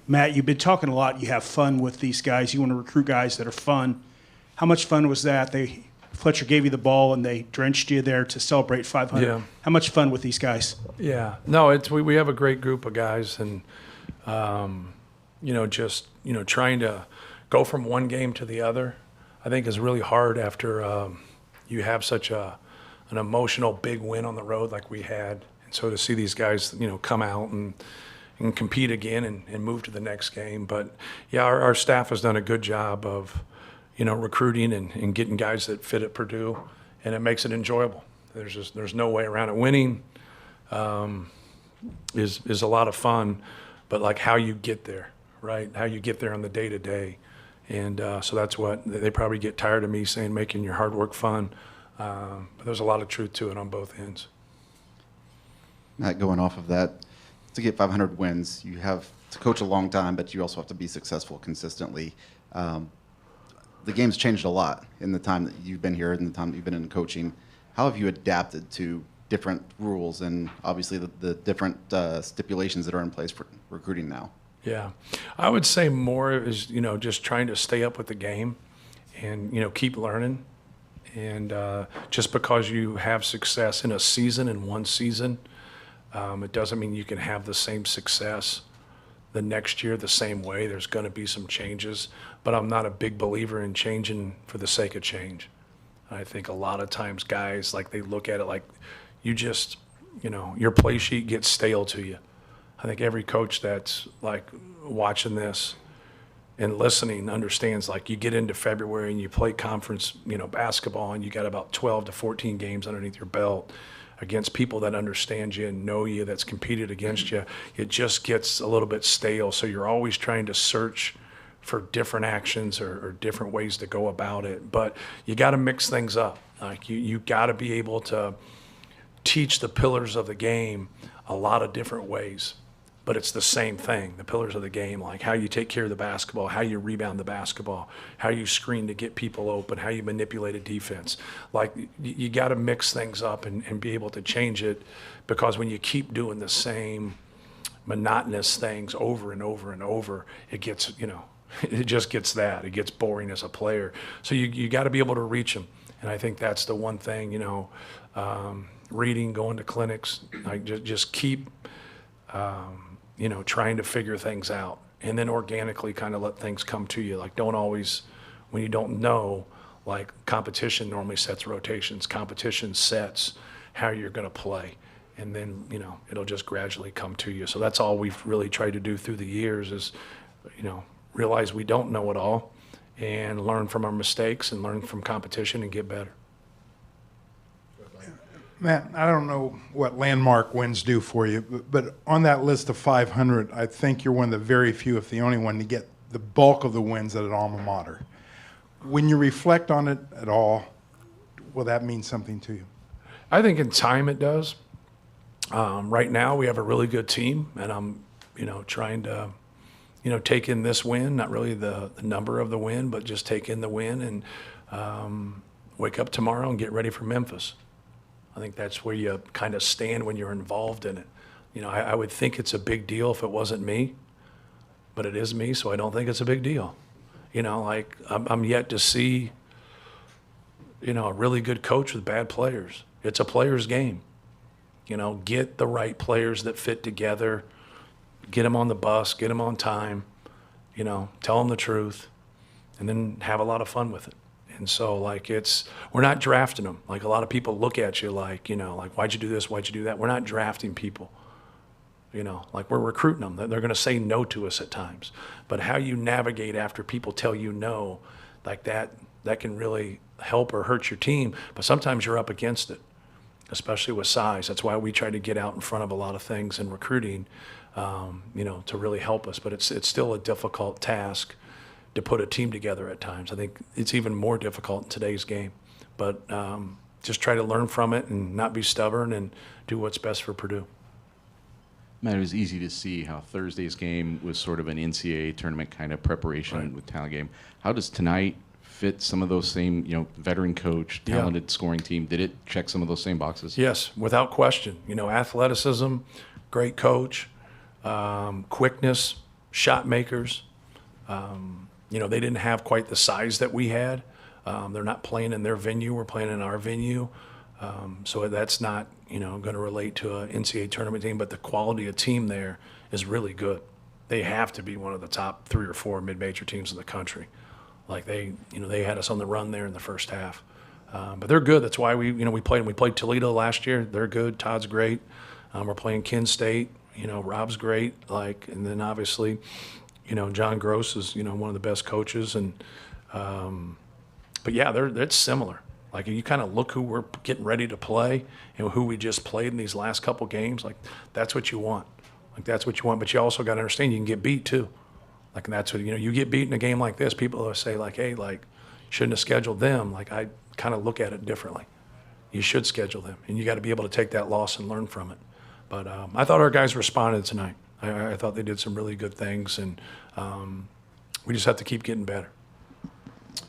Matt, you've been talking a lot. You have fun with these guys. You want to recruit guys that are fun. How much fun was that? Fletcher gave you the ball and they drenched you there to celebrate 500. Yeah. How much fun with these guys? Yeah. No, we have a great group of guys, and trying to go from one game to the other, I think is really hard after you have such an emotional big win on the road like we had. And so to see these guys, come out and compete again and move to the next game. But yeah, our staff has done a good job of, recruiting and getting guys that fit at Purdue, and it makes it enjoyable. There's no way around it. Winning is a lot of fun, but like how you get there, right? How you get there on the day to day. And so that's what they probably get tired of me saying, making your hard work fun. But there's a lot of truth to it on both ends. Matt, going off of that, to get 500 wins, you have to coach a long time, but you also have to be successful consistently. The game's changed a lot in the time that you've been here and the time that you've been in coaching. How have you adapted to different rules and obviously the different stipulations that are in place for recruiting now? Yeah, I would say more is, just trying to stay up with the game and, keep learning. And just because you have success in a season, in one season, it doesn't mean you can have the same success the next year the same way. There's going to be some changes, but I'm not a big believer in changing for the sake of change. I think a lot of times guys, like, they look at it like you just, your play sheet gets stale to you. I think every coach that's like watching this and listening understands, like, you get into February and you play conference, basketball, and you got about 12 to 14 games underneath your belt against people that understand you and know you, that's competed against you. It just gets a little bit stale. So you're always trying to search for different actions or different ways to go about it. But you got to mix things up. Like, you got to be able to teach the pillars of the game a lot of different ways. But it's the same thing, the pillars of the game, like how you take care of the basketball, how you rebound the basketball, how you screen to get people open, how you manipulate a defense. Like, you got to mix things up and be able to change it, because when you keep doing the same monotonous things over and over and over, it gets, it just gets that. It gets boring as a player. So you got to be able to reach them. And I think that's the one thing, reading, going to clinics, like just keep trying to figure things out, and then organically kind of let things come to you. Like, don't always, when you don't know, like, competition normally sets rotations. Competition sets how you're going to play, and then, it'll just gradually come to you. So that's all we've really tried to do through the years is, realize we don't know it all and learn from our mistakes and learn from competition and get better. Matt, I don't know what landmark wins do for you, but on that list of 500, I think you're one of the very few, if the only one, to get the bulk of the wins at an alma mater. When you reflect on it at all, will that mean something to you? I think in time it does. Right now we have a really good team, and I'm, trying to, take in this win, not really the number of the win, but just take in the win and wake up tomorrow and get ready for Memphis. I think that's where you kind of stand when you're involved in it. I would think it's a big deal if it wasn't me, but it is me, so I don't think it's a big deal. I'm yet to see, a really good coach with bad players. It's a player's game. Get the right players that fit together, get them on the bus, get them on time, tell them the truth, and then have a lot of fun with it. And so, like, we're not drafting them. Like, a lot of people look at you like, why'd you do this? Why'd you do that? We're not drafting people. Like, we're recruiting them. They're going to say no to us at times. But how you navigate after people tell you no, like that can really help or hurt your team. But sometimes you're up against it, especially with size. That's why we try to get out in front of a lot of things in recruiting, to really help us. But it's still a difficult task to put a team together at times. I think it's even more difficult in today's game. But just try to learn from it and not be stubborn and do what's best for Purdue. Matt, it was easy to see how Thursday's game was sort of an NCAA tournament kind of preparation with talent game. How does tonight fit some of those same, veteran coach, talented scoring team? Did it check some of those same boxes? Yes, without question. Athleticism, great coach, quickness, shot makers. They didn't have quite the size that we had. They're not playing in their venue. We're playing in our venue. So that's not, going to relate to an NCAA tournament team, but the quality of team there is really good. They have to be one of the top 3 or 4 mid-major teams in the country. Like they had us on the run there in the first half. But they're good. That's why we played Toledo last year. They're good. Todd's great. We're playing Kent State. Rob's great. And then obviously, John Gross is, one of the best coaches. But yeah, it's similar. Like you kind of look who we're getting ready to play and who we just played in these last couple games. Like that's what you want. But you also got to understand you can get beat too. Like and that's what you get beat in a game like this. People will say like, hey, like shouldn't have scheduled them. Like I kind of look at it differently. You should schedule them, and you got to be able to take that loss and learn from it. But I thought our guys responded tonight. I thought they did some really good things, and we just have to keep getting better.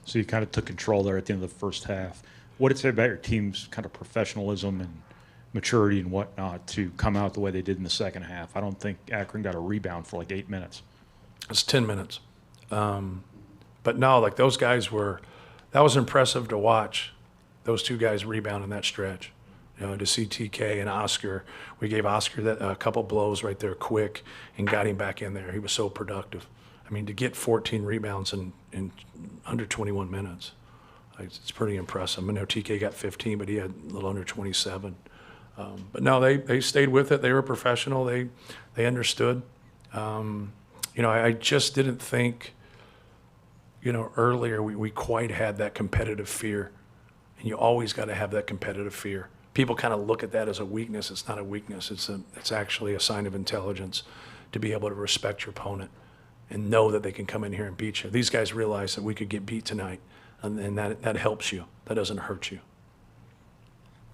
So you kind of took control there at the end of the first half. What did it say about your team's kind of professionalism and maturity and whatnot to come out the way they did in the second half? I don't think Akron got a rebound for like 8 minutes. It's 10 minutes. But no, like those guys that was impressive to watch. Those 2 guys rebound in that stretch. To see TK and Oscar, we gave Oscar a couple blows right there quick and got him back in there. He was so productive. I mean, to get 14 rebounds in under 21 minutes, it's pretty impressive. I know TK got 15, but he had a little under 27. But no, they stayed with it. They were professional. They understood. I just didn't think, earlier we quite had that competitive fear. And you always got to have that competitive fear. People kind of look at that as a weakness. It's not a weakness. It's actually a sign of intelligence to be able to respect your opponent and know that they can come in here and beat you. These guys realize that we could get beat tonight, and that helps you. That doesn't hurt you.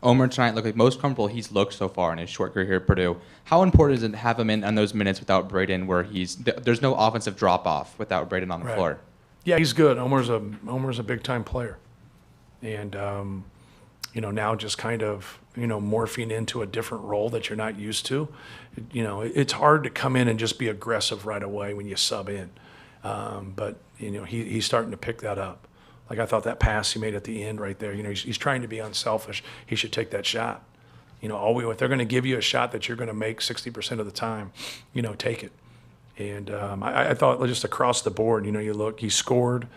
Omer tonight looked like most comfortable he's looked so far in his short career here at Purdue. How important is it to have him in on those minutes without Braden, where there's no offensive drop off without Braden on the Right. floor? Yeah, he's good. Omer's a big time player, and now just kind of morphing into a different role that you're not used to. It's hard to come in and just be aggressive right away when you sub in, but he's starting to pick that up. Like I thought that pass he made at the end right there. He's trying to be unselfish. He should take that shot. If they're going to give you a shot that you're going to make 60% of the time, take it. And I thought just across the board, you look, he scored,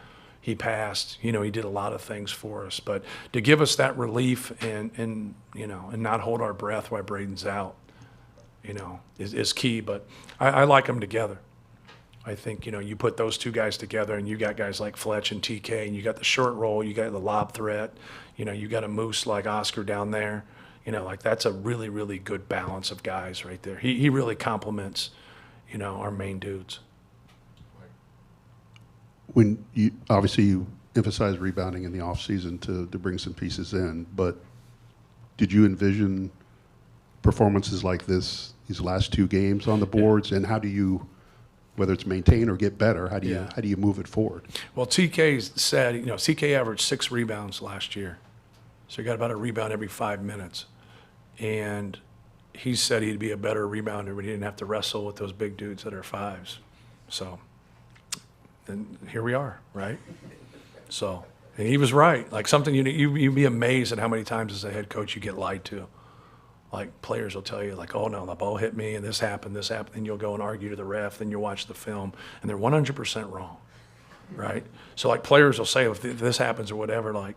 he passed, he did a lot of things for us. But to give us that relief and not hold our breath while Braden's out, is key. But I like them together. I think, you put those 2 guys together and you got guys like Fletch and TK and you got the short roll, you got the lob threat, you got a moose like Oscar down there. That's a really, really good balance of guys right there. He really complements, our main dudes. When you emphasize rebounding in the offseason to bring some pieces in, but did you envision performances like these last 2 games on the boards, and how do you, whether it's maintain or get better, how do you move it forward? Well, TK said, TK averaged 6 rebounds last year, so he got about a rebound every 5 minutes, and he said he'd be a better rebounder, but he didn't have to wrestle with those big dudes that are 5s. So, and here we are, right? So, and he was right. Like something you'd be amazed at how many times as a head coach you get lied to. Like players will tell you, like, oh no, the ball hit me and this happened, and you'll go and argue to the ref, then you'll watch the film, and they're 100% wrong, right? So like players will say if this happens or whatever, like,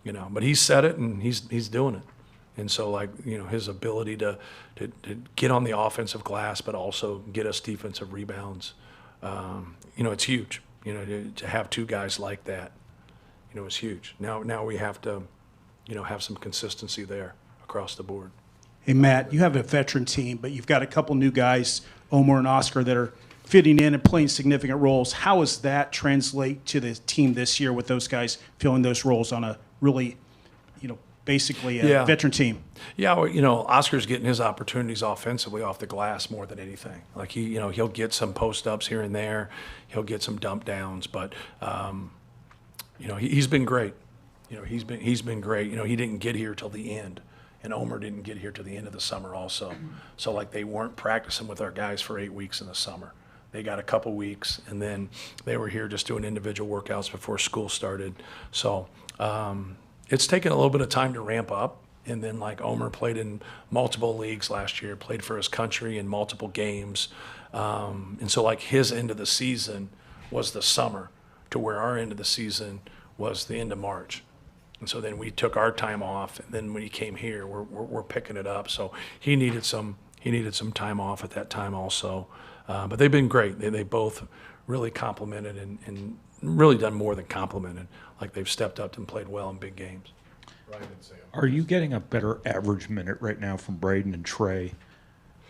but he said it and he's doing it. And so, like, his ability to get on the offensive glass, but also get us defensive rebounds, it's huge. To have 2 guys like that, is huge. Now we have to, have some consistency there across the board. Hey, Matt, you have a veteran team, but you've got a couple new guys, Omer and Oscar, that are fitting in and playing significant roles. How does that translate to the team this year with those guys filling those roles on a really, basically a veteran team? Yeah, well, Oscar's getting his opportunities offensively off the glass more than anything. Like he'll get some post-ups here and there. He'll get some dump downs, but he's been great. He's been great. He didn't get here till the end. And Omer didn't get here to the end of the summer also. So, like, they weren't practicing with our guys for 8 weeks in the summer. They got a couple weeks, and then they were here just doing individual workouts before school started. So it's taken a little bit of time to ramp up. And then, like, Omer played in multiple leagues last year, played for his country in multiple games. And so, like, his end of the season was the summer, to where our end of the season was the end of March. And so then we took our time off, and then when he came here, we're picking it up. So he needed some time off at that time also. But they've been great. They both really complimented and really done more than complimented. Like, they've stepped up and played well in big games. Are you getting a better average minute right now from Braden and Trey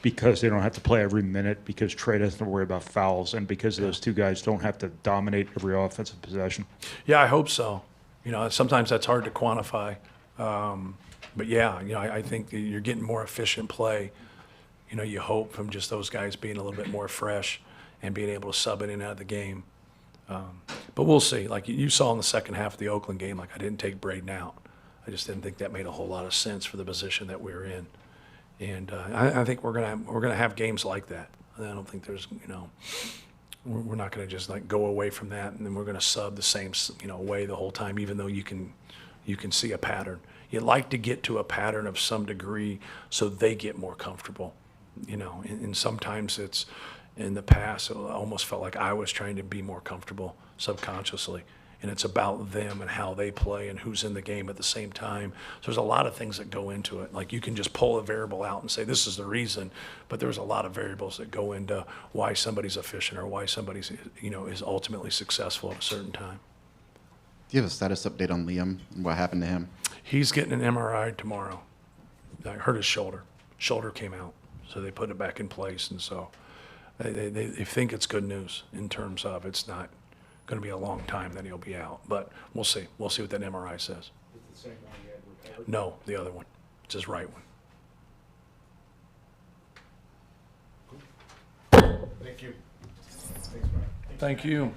because they don't have to play every minute, because Trey doesn't have to worry about fouls, and because those two guys don't have to dominate every offensive possession? Yeah, I hope so. You know, sometimes that's hard to quantify. But yeah, you know, I think that you're getting more efficient play. You know, you hope from just those guys being a little bit more fresh and being able to sub in and out of the game. But we'll see. Like you saw in the second half of the Oakland game, like, I didn't take Braden out. I just didn't think that made a whole lot of sense for the position that we're in. And I think we're gonna have games like that. I don't think there's, you know, we're not gonna just, like, go away from that and then we're gonna sub the same, you know, way the whole time, even though you can see a pattern. You like to get to a pattern of some degree so they get more comfortable, you know. And sometimes it's, in the past, it almost felt like I was trying to be more comfortable subconsciously. And it's about them and how they play and who's in the game at the same time. So there's a lot of things that go into it. Like, you can just pull a variable out and say this is the reason, but there's a lot of variables that go into why somebody's efficient or why somebody's, you know, is ultimately successful at a certain time. Do you have a status update on Liam and what happened to him? He's getting an MRI tomorrow. I hurt his shoulder. Shoulder came out, so they put it back in place, and so they think it's good news in terms of it's not going to be a long time that he'll be out, but we'll see. We'll see what that MRI says. Is it the same one you had repaired? No, the other one. It's his right one. Thank you. Thank you.